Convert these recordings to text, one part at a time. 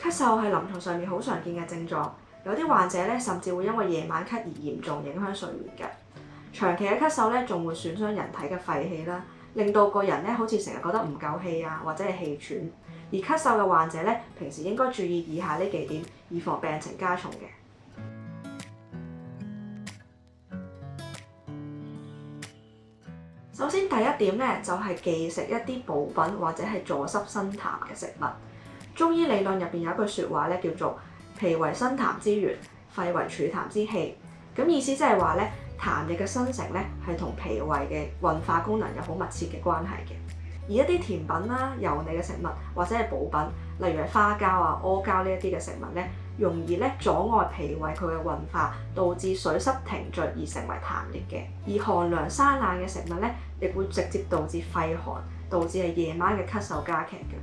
咳嗽係臨床上面好常見嘅症狀，有啲患者咧甚至會因為夜晚咳而嚴重影響睡眠嘅。長期嘅咳嗽咧，仲會損傷人體嘅肺氣啦，令到個人咧好似成日覺得唔夠氣啊，或者係氣喘。而咳嗽嘅患者咧，平時應該注意以下呢幾點，以防病情加重嘅。首先第一點咧，就係忌食一啲補品或者係助濕生痰嘅食物。中醫理論入邊有一句説話咧，叫做脾為生痰之源，肺為儲痰之器。咁意思即係話咧，痰液嘅生成咧係同脾胃嘅運化功能有好密切嘅關係嘅。而一啲甜品啦、油膩嘅食物或者係補品，例如係花膠啊、阿膠呢一啲嘅食物咧，容易咧阻礙脾胃佢嘅運化，導致水濕停聚而成為痰液嘅。而寒涼生冷嘅食物咧，亦會直接導致肺寒，導致係夜晚嘅咳嗽加劇嘅。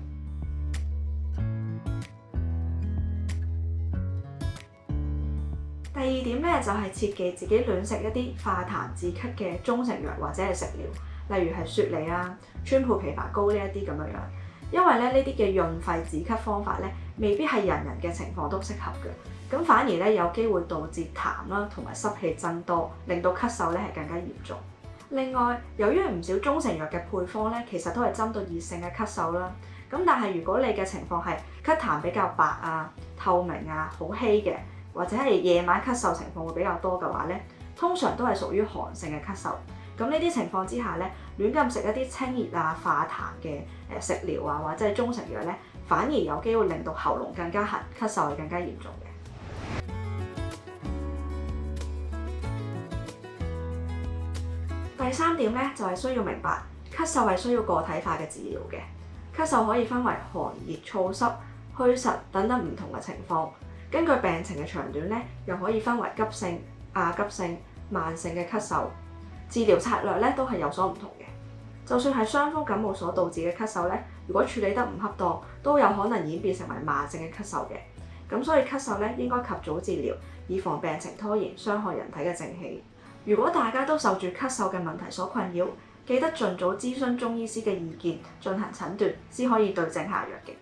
第二點咧就係切忌自己亂食一啲化痰治咳嘅中成藥或者係食療，例如係雪梨啊、川貝枇杷膏呢一啲咁樣樣，因為咧呢啲嘅潤肺止咳方法咧，未必係人人嘅情況都適合嘅，咁反而咧有機會導致痰啦同埋濕氣增多，令到咳嗽咧係更加嚴重。另外，由於唔少中成藥嘅配方咧，其實都係針對熱性嘅咳嗽啦，咁但係如果你嘅情況係咳痰比較白啊、透明啊、好稀嘅，或者係夜晚咳嗽情況會比較多嘅話咧，通常都係屬於寒性嘅咳嗽。咁呢啲情況之下咧，亂咁食一啲清熱啊、化痰嘅食療啊，或者係中成藥咧，反而有機會令到喉嚨更加痕，咳嗽係更加嚴重嘅。第三點咧，就係需要明白，咳嗽係需要個體化嘅治療嘅。咳嗽可以分為寒熱、燥濕、虛實等等唔同嘅情況。根據病情嘅長短咧，又可以分為急性、亞急性、慢性嘅咳嗽。治療策略咧都係有所唔同嘅。就算係傷風感冒所導致嘅咳嗽咧，如果處理得唔恰當，都有可能演變成為慢性嘅咳嗽嘅。咁所以咳嗽咧應該及早治療，以防病情拖延，傷害人體嘅正氣。如果大家都受住咳嗽嘅問題所困擾，記得盡早諮詢中醫師嘅意見，進行診斷，先可以對症下藥嘅。